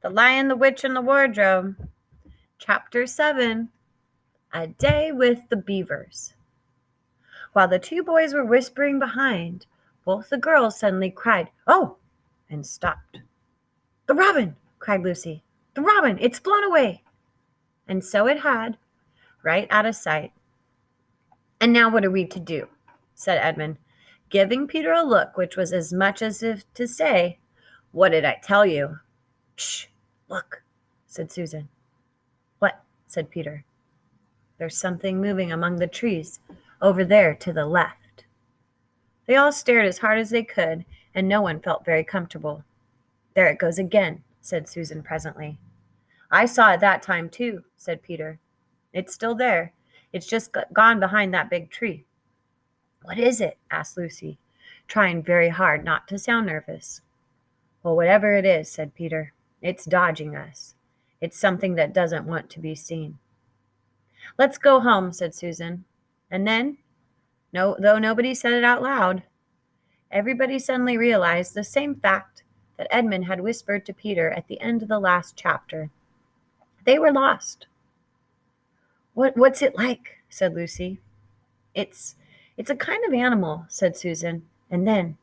The Lion, the Witch, and the Wardrobe. Chapter 7. A Day with the Beavers. While the two boys were whispering behind, both the girls suddenly cried, "Oh!" and stopped. "The robin!" cried Lucy. "The robin! It's flown away!" And so it had, right out of sight. "And now what are we to do?" said Edmund, giving Peter a look which was as much as if to say, "What did I tell you?" "Shh! Look!" said Susan. "What?" said Peter. "There's something moving among the trees over there to the left." They all stared as hard as they could, and no one felt very comfortable. "There it goes again," said Susan presently. "I saw it that time too," said Peter. "It's still there. It's just gone behind that big tree." "What is it?" asked Lucy, trying very hard not to sound nervous. "Well, whatever it is," said Peter, "it's dodging us. It's something that doesn't want to be seen." "Let's go home," said Susan. And then, though nobody said it out loud, everybody suddenly realized the same fact that Edmund had whispered to Peter at the end of the last chapter. They were lost. What's it like?" said Lucy. It's a kind of animal," said Susan. And then,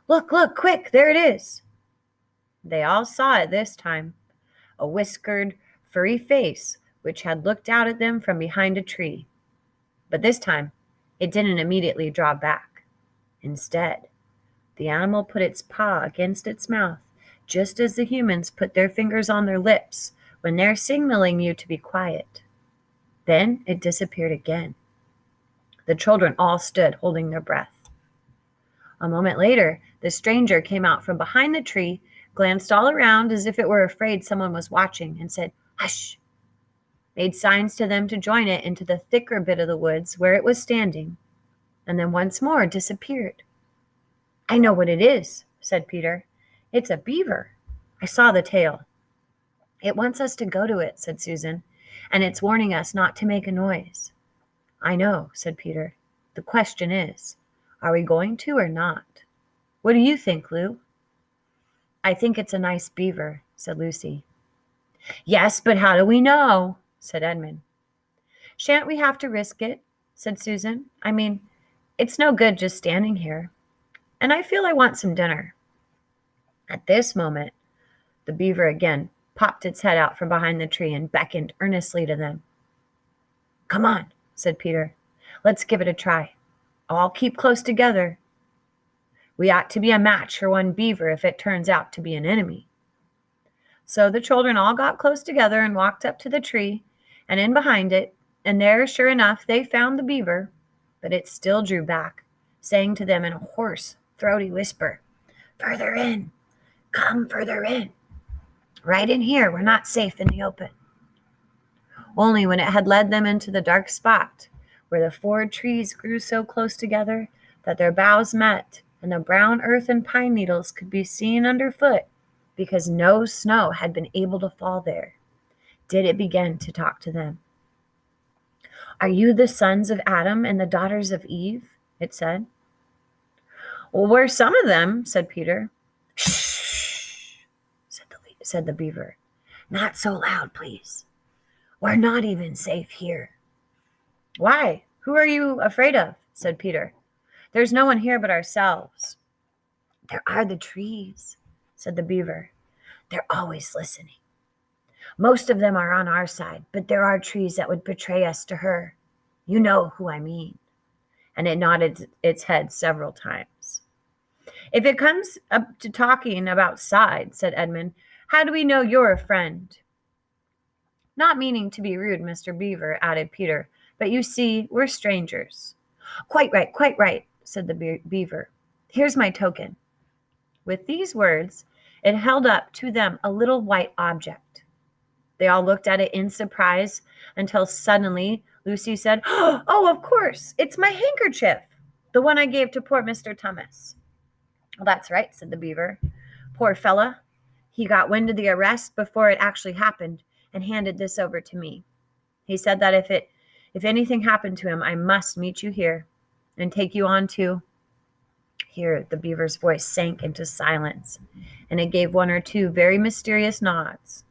look, quick, there it is." They all saw it this time, a whiskered, furry face which had looked out at them from behind a tree. But this time, it didn't immediately draw back. Instead, the animal put its paw against its mouth, just as the humans put their fingers on their lips when they're signaling you to be quiet. Then it disappeared again. The children all stood holding their breath. A moment later, the stranger came out from behind the tree, glanced all around as if it were afraid someone was watching, and said, "Hush!" made signs to them to join it into the thicker bit of the woods where it was standing, and then once more disappeared. "I know what it is," said Peter. "It's a beaver. I saw the tail." "It wants us to go to it," said Susan, "and it's warning us not to make a noise." "I know," said Peter. "The question is, are we going to or not? What do you think, Lou?" "I think it's a nice beaver," said Lucy. "Yes, but how do we know?" said Edmund. "Shan't we have to risk it?" said Susan. "I mean, it's no good just standing here. And I feel I want some dinner." At this moment, the beaver again popped its head out from behind the tree and beckoned earnestly to them. "Come on," said Peter. "Let's give it a try. All keep close together. We ought to be a match for one beaver if it turns out to be an enemy." So the children all got close together and walked up to the tree and in behind it, and there, sure enough, they found the beaver, but it still drew back, saying to them in a hoarse, throaty whisper, "Further in. Come further in. Right in here. We're not safe in the open." Only when it had led them into the dark spot where the 4 trees grew so close together that their boughs met and the brown earth and pine needles could be seen underfoot because no snow had been able to fall there, did it begin to talk to them. "Are you the sons of Adam and the daughters of Eve?" it said. "Well, we're some of them," said Peter. "Shh," said the beaver. "Not so loud, please. We're not even safe here." "Why? Who are you afraid of?" said Peter. "There's no one here but ourselves." "There are the trees," said the beaver. "They're always listening. Most of them are on our side, but there are trees that would betray us to her. You know who I mean." And it nodded its head several times. "If it comes up to talking about sides," said Edmund, "how do we know you're a friend?" "Not meaning to be rude, Mr. Beaver," added Peter, "but you see, we're strangers." Quite right," said the beaver. "Here's my token." With these words, it held up to them a little white object. They all looked at it in surprise until suddenly Lucy said, "Oh, of course, it's my handkerchief, the one I gave to poor Mr. Thomas." "Well, that's right," said the beaver. "Poor fella. He got wind of the arrest before it actually happened and handed this over to me. He said that if anything happened to him, I must meet you here and take you on to Here, the beaver's voice sank into silence, and it gave one or two very mysterious nods.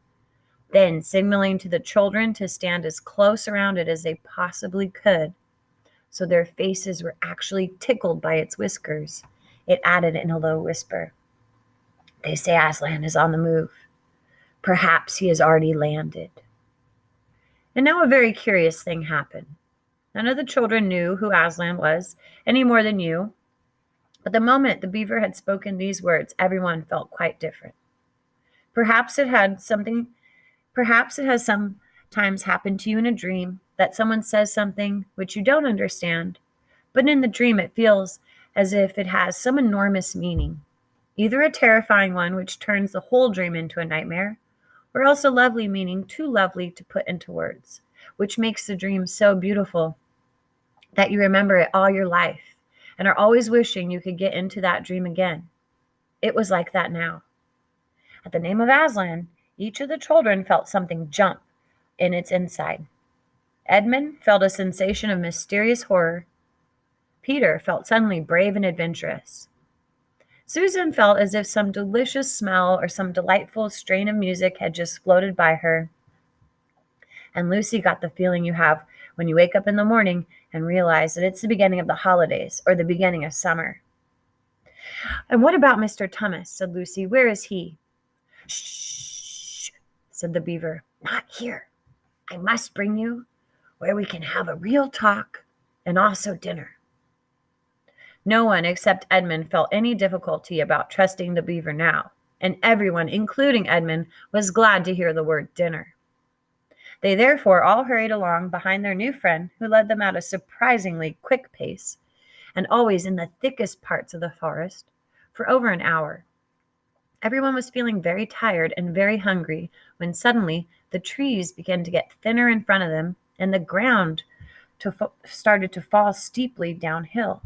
Then, signaling to the children to stand as close around it as they possibly could, so their faces were actually tickled by its whiskers, it added in a low whisper, "They say Aslan is on the move. Perhaps he has already landed." And now a very curious thing happened. None of the children knew who Aslan was, any more than you. But the moment the beaver had spoken these words, everyone felt quite different. Perhaps it has sometimes happened to you in a dream that someone says something which you don't understand, but in the dream it feels as if it has some enormous meaning, either a terrifying one which turns the whole dream into a nightmare, or else a lovely meaning too lovely to put into words, which makes the dream so beautiful that you remember it all your life and are always wishing you could get into that dream again. It was like that now. At the name of Aslan, each of the children felt something jump in its inside. Edmund felt a sensation of mysterious horror. Peter felt suddenly brave and adventurous. Susan felt as if some delicious smell or some delightful strain of music had just floated by her. And Lucy got the feeling you have when you wake up in the morning and realize that it's the beginning of the holidays or the beginning of summer. "And what about Mr. Tummus?" said Lucy. "Where is he?" "Shh," said the beaver. "Not here. I must bring you where we can have a real talk and also dinner." No one except Edmund felt any difficulty about trusting the beaver now, and everyone, including Edmund, was glad to hear the word dinner. They therefore all hurried along behind their new friend, who led them at a surprisingly quick pace, and always in the thickest parts of the forest, for over an hour. Everyone was feeling very tired and very hungry when suddenly the trees began to get thinner in front of them, and the ground started to fall steeply downhill.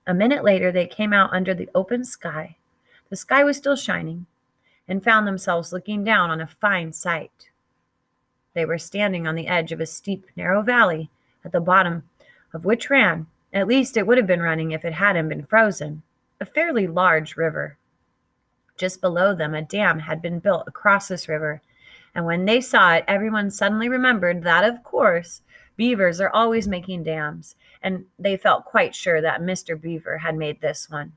A minute later, they came out under the open sky. The sky was still shining, and found themselves looking down on a fine sight. They were standing on the edge of a steep, narrow valley, at the bottom of which ran, at least it would have been running if it hadn't been frozen, a fairly large river. Just below them, a dam had been built across this river, and when they saw it, everyone suddenly remembered that, of course, beavers are always making dams, and they felt quite sure that Mr. Beaver had made this one.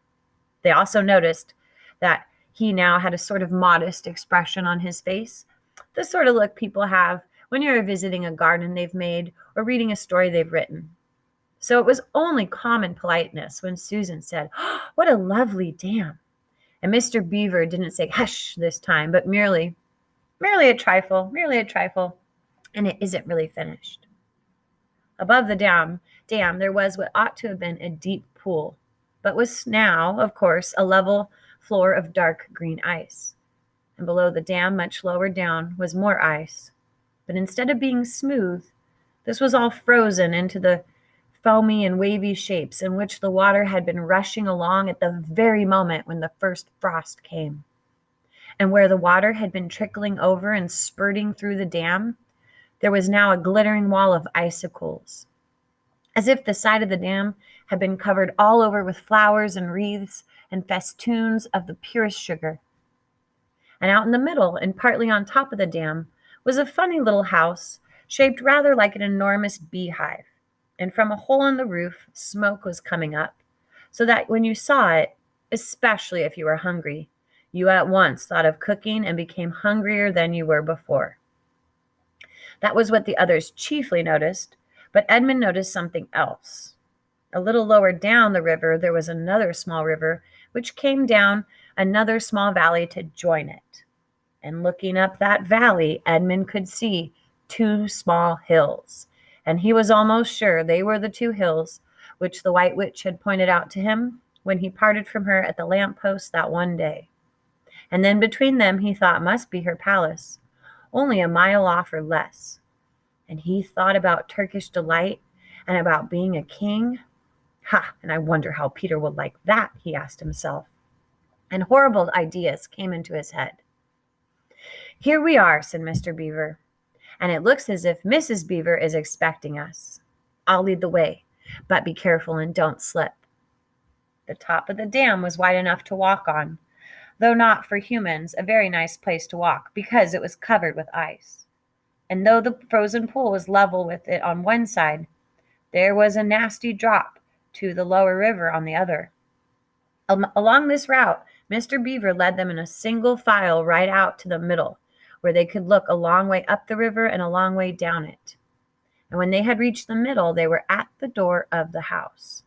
They also noticed that he now had a sort of modest expression on his face, the sort of look people have when you're visiting a garden they've made or reading a story they've written. So it was only common politeness when Susan said, "Oh, what a lovely dam." And Mr. Beaver didn't say hush this time, but merely a trifle, and it isn't really finished. Above the dam there was what ought to have been a deep pool, but was now, of course, a level floor of dark green ice. And below the dam, much lower down, was more ice. But instead of being smooth, this was all frozen into the foamy and wavy shapes in which the water had been rushing along at the very moment when the first frost came. And where the water had been trickling over and spurting through the dam, there was now a glittering wall of icicles, as if the side of the dam had been covered all over with flowers and wreaths and festoons of the purest sugar. And out in the middle, and partly on top of the dam, was a funny little house, shaped rather like an enormous beehive. And from a hole in the roof, smoke was coming up, so that when you saw it, especially if you were hungry, you at once thought of cooking and became hungrier than you were before. That was what the others chiefly noticed, but Edmund noticed something else. A little lower down the river, there was another small river, which came down another small valley to join it. And looking up that valley, Edmund could see two small hills, and he was almost sure they were the two hills which the White Witch had pointed out to him when he parted from her at the lamp-post that one day. And then between them he thought must be her palace, only a mile off or less. And he thought about Turkish delight and about being a king. Ha, and I wonder how Peter would like that, he asked himself. And horrible ideas came into his head. "Here we are," said Mr. Beaver, "and it looks as if Mrs. Beaver is expecting us. I'll lead the way, but be careful and don't slip." The top of the dam was wide enough to walk on, though not for humans, a very nice place to walk because it was covered with ice. And though the frozen pool was level with it on one side, there was a nasty drop to the lower river on the other. Along this route, Mr. Beaver led them in a single file right out to the middle, where they could look a long way up the river and a long way down it. And when they had reached the middle, they were at the door of the house.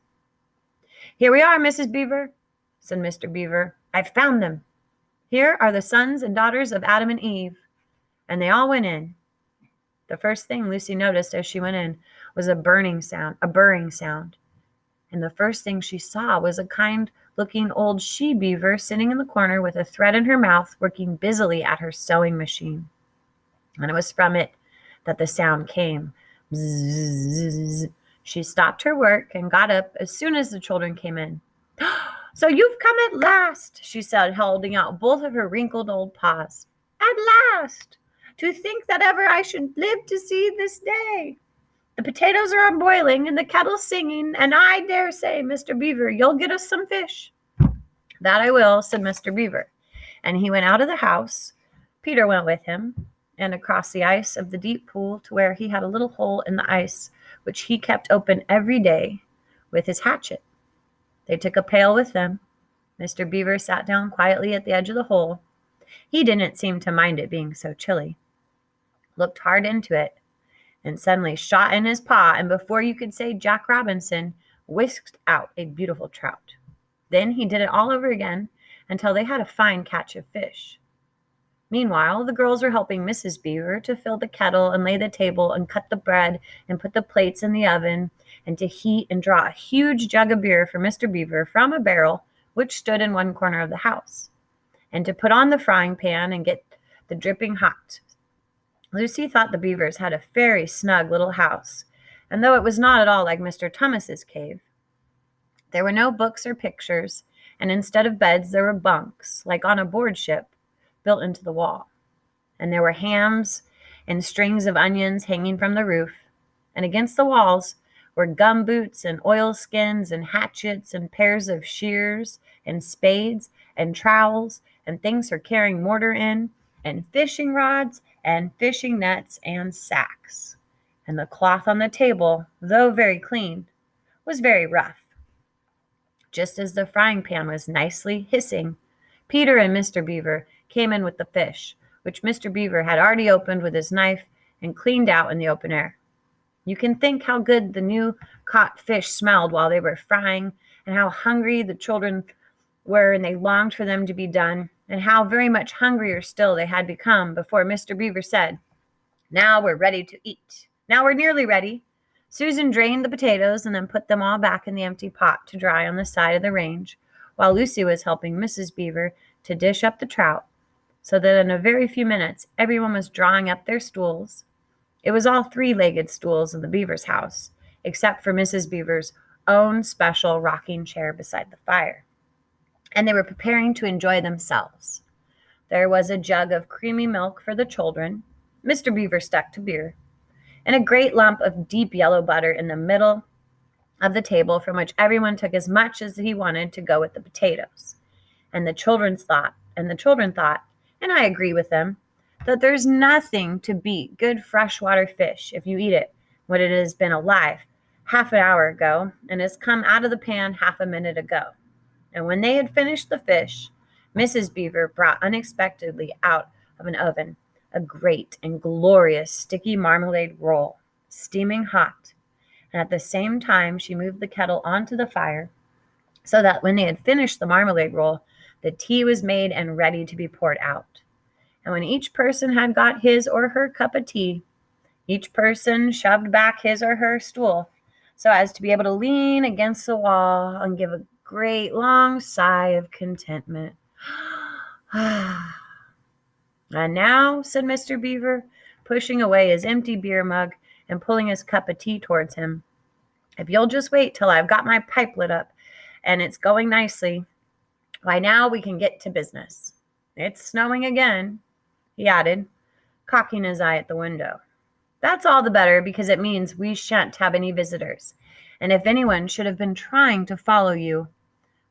"Here we are, Mrs. Beaver," said Mr. Beaver. "I've found them. Here are the sons and daughters of Adam and Eve." And they all went in. The first thing Lucy noticed as she went in was a burring sound. And the first thing she saw was a kind-looking old she-beaver sitting in the corner with a thread in her mouth, working busily at her sewing machine. And it was from it that the sound came. Bzzz. She stopped her work and got up as soon as the children came in. "So you've come at last," she said, holding out both of her wrinkled old paws. "At last! To think that ever I should live to see this day. The potatoes are boiling and the kettle's singing, and I dare say, Mr. Beaver, you'll get us some fish." "That I will," said Mr. Beaver. And he went out of the house. Peter went with him, and across the ice of the deep pool to where he had a little hole in the ice, which he kept open every day with his hatchet. They took a pail with them. Mr. Beaver sat down quietly at the edge of the hole. He didn't seem to mind it being so chilly. Looked hard into it, and suddenly shot in his paw, and before you could say Jack Robinson, whisked out a beautiful trout. Then he did it all over again until they had a fine catch of fish. Meanwhile, the girls were helping Mrs. Beaver to fill the kettle and lay the table and cut the bread and put the plates in the oven and to heat and draw a huge jug of beer for Mr. Beaver from a barrel which stood in one corner of the house, and to put on the frying pan and get the dripping hot. Lucy thought the Beavers had a very snug little house, and though it was not at all like Mr. Thomas's cave, there were no books or pictures, and instead of beds there were bunks, like on a board ship, built into the wall. And there were hams and strings of onions hanging from the roof, and against the walls were gum boots and oilskins and hatchets and pairs of shears and spades and trowels and things for carrying mortar in, and fishing rods and fishing nets and sacks. And the cloth on the table, though very clean, was very rough. Just as the frying pan was nicely hissing, Peter and Mr. Beaver came in with the fish, which Mr. Beaver had already opened with his knife and cleaned out in the open air. You can think how good the new caught fish smelled while they were frying, and how hungry the children were, and they longed for them to be done, and how very much hungrier still they had become before Mr. Beaver said, "Now we're ready to eat. Now we're nearly ready." Susan drained the potatoes and then put them all back in the empty pot to dry on the side of the range, while Lucy was helping Mrs. Beaver to dish up the trout, so that in a very few minutes everyone was drawing up their stools. It was all three-legged stools in the Beaver's house, except for Mrs. Beaver's own special rocking chair beside the fire. And they were preparing to enjoy themselves. There was a jug of creamy milk for the children. Mr. Beaver stuck to beer, and a great lump of deep yellow butter in the middle of the table, from which everyone took as much as he wanted to go with the potatoes. And the children thought, and I agree with them, that there's nothing to beat good freshwater fish if you eat it when it has been alive half an hour ago and has come out of the pan half a minute ago. And when they had finished the fish, Mrs. Beaver brought unexpectedly out of an oven a great and glorious sticky marmalade roll, steaming hot. And at the same time, she moved the kettle onto the fire so that when they had finished the marmalade roll, the tea was made and ready to be poured out. And when each person had got his or her cup of tea, each person shoved back his or her stool so as to be able to lean against the wall and give a great long sigh of contentment. "And now," said Mr. Beaver, pushing away his empty beer mug and pulling his cup of tea towards him, "if you'll just wait till I've got my pipe lit up and it's going nicely, why now we can get to business. It's snowing again," he added, cocking his eye at the window. "That's all the better, because it means we shan't have any visitors. And if anyone should have been trying to follow you,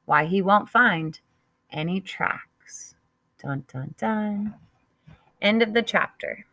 why he won't find any tracks. Dun, dun, dun. End of the chapter.